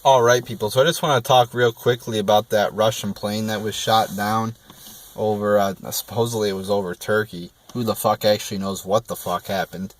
All right, people. So I just want to talk real quickly about that Russian plane that was shot down over, supposedly it was over Turkey. Who the fuck actually knows what the fuck happened?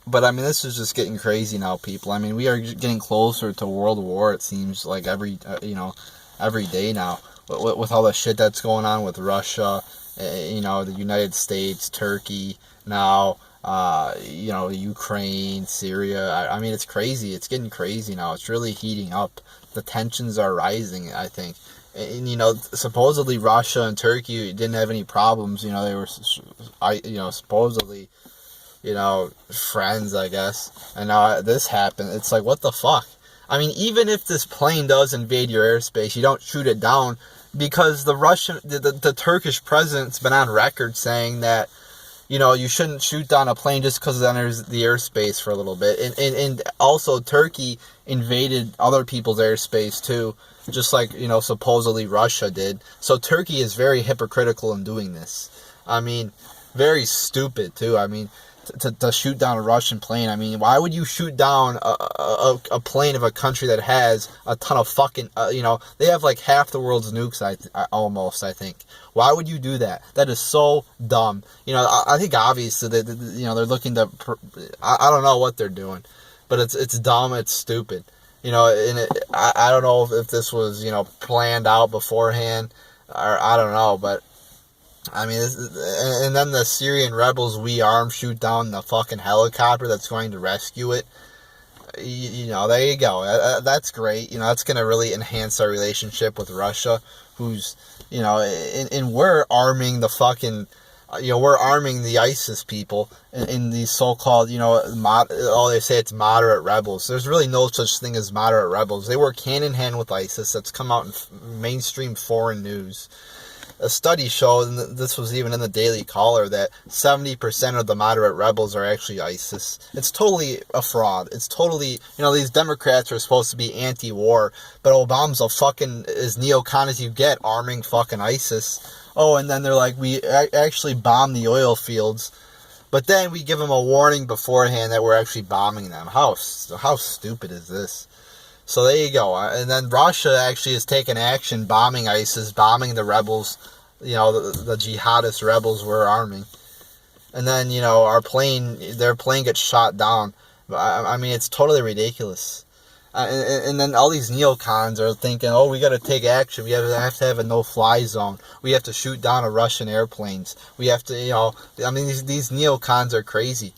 But I mean, this is just getting crazy now, people. I mean, we are getting closer to World War. It seems like every day now, with all the shit that's going on with Russia, the United States, Turkey, now, Ukraine, Syria. I mean, it's crazy. It's getting crazy now. It's really heating up. The tensions are rising, I think. And, supposedly Russia and Turkey didn't have any problems. They were, supposedly, friends, I guess. And now this happened. It's like, what the fuck? I mean, even if this plane does invade your airspace, you don't shoot it down, because the Turkish president's been on record saying that, you shouldn't shoot down a plane just because it enters the airspace for a little bit. And also Turkey invaded other people's airspace too, just like, supposedly Russia did. So Turkey is very hypocritical in doing this. I mean, very stupid too. I mean, to shoot down a Russian plane. I mean, why would you shoot down a plane of a country that has a ton of fucking, they have like half the world's nukes, almost, I think. Why would you do that? That is so dumb. I think obviously they're looking to, I don't know what they're doing, but it's dumb, it's stupid. I don't know if this was, planned out beforehand, or I don't know, but I mean, and then the Syrian rebels we arm shoot down the fucking helicopter that's going to rescue it. There you go. That's great. That's going to really enhance our relationship with Russia, who's, and we're arming the fucking, we're arming the ISIS people in these so-called, they say it's moderate rebels. There's really no such thing as moderate rebels. They work hand in hand with ISIS. That's come out in mainstream foreign news. A study showed, and this was even in the Daily Caller, that 70% of the moderate rebels are actually ISIS. It's totally a fraud. It's totally, these Democrats are supposed to be anti-war, but Obama's as neocon as you get, arming fucking ISIS. Oh, and then they're like, we actually bomb the oil fields, but then we give them a warning beforehand that we're actually bombing them. How stupid is this? So there you go. And then Russia actually has taken action, bombing ISIS, bombing the rebels, the jihadist rebels we're arming. And then, their plane gets shot down. I mean, it's totally ridiculous. And then all these neocons are thinking, oh, we got to take action. We have to have a no-fly zone. We have to shoot down Russian airplanes. We have to, these neocons are crazy.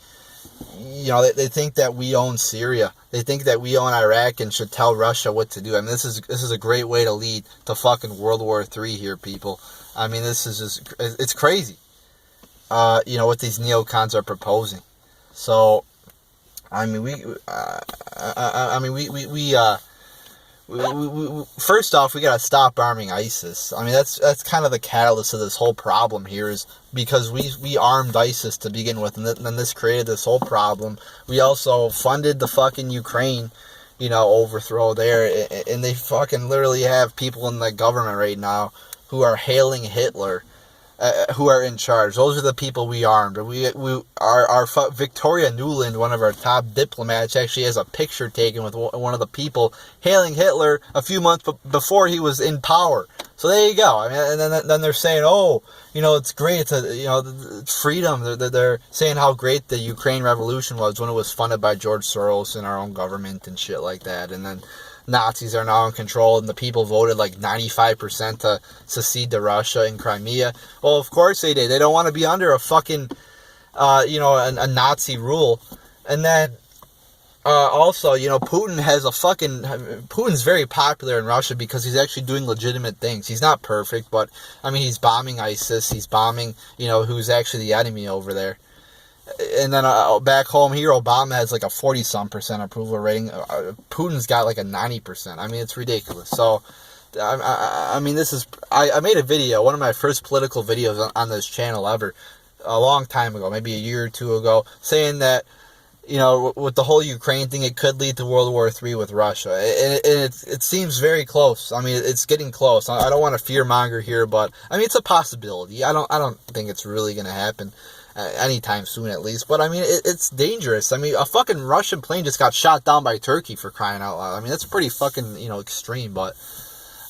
They think that we own Syria. They think that we own Iraq and should tell Russia what to do. I mean, this is a great way to lead to fucking World War III here, people. I mean, this is just, it's crazy. What these neocons are proposing. So, I mean, we first off, we gotta stop arming ISIS. I mean, that's kind of the catalyst of this whole problem here, is because we armed ISIS to begin with, and then this created this whole problem. We also funded the fucking Ukraine, overthrow there, and they fucking literally have people in the government right now who are hailing Hitler, who are in charge. Those are the people we armed. Our Victoria Nuland, one of our top diplomats, actually has a picture taken with one of the people hailing Hitler a few months before he was in power. So there you go. I mean, and then they're saying, oh, it's great. It's freedom. They're saying how great the Ukraine Revolution was when it was funded by George Soros and our own government and shit like that. And then Nazis are now in control, and the people voted like 95% to secede to Russia and Crimea. Well, of course they did. They don't want to be under a fucking, a Nazi rule. And then, also, Putin's very popular in Russia because he's actually doing legitimate things. He's not perfect, but, I mean, he's bombing ISIS. He's bombing, who's actually the enemy over there. And then back home here, Obama has like a 40-some% approval rating. Putin's got like a 90%. I mean, it's ridiculous. So, I mean, I made a video, one of my first political videos on this channel ever, a long time ago, maybe a year or two ago, saying that, with the whole Ukraine thing, it could lead to World War III with Russia. And it seems very close. I mean, it's getting close. I don't want to fearmonger here, but, I mean, it's a possibility. I don't think it's really going to happen. anytime soon at least. But I mean, it's dangerous. I mean, a fucking Russian plane just got shot down by Turkey, for crying out loud. I mean, that's pretty fucking, extreme. But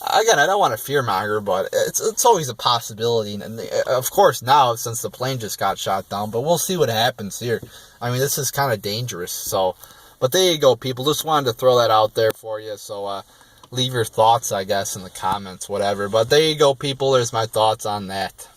again, I don't want to fearmonger, but it's always a possibility. And of course now, since the plane just got shot down, but we'll see what happens here. I mean, this is kind of dangerous. So, but there you go, people. Just wanted to throw that out there for you. So, leave your thoughts, I guess, in the comments, whatever. But there you go, people. There's my thoughts on that.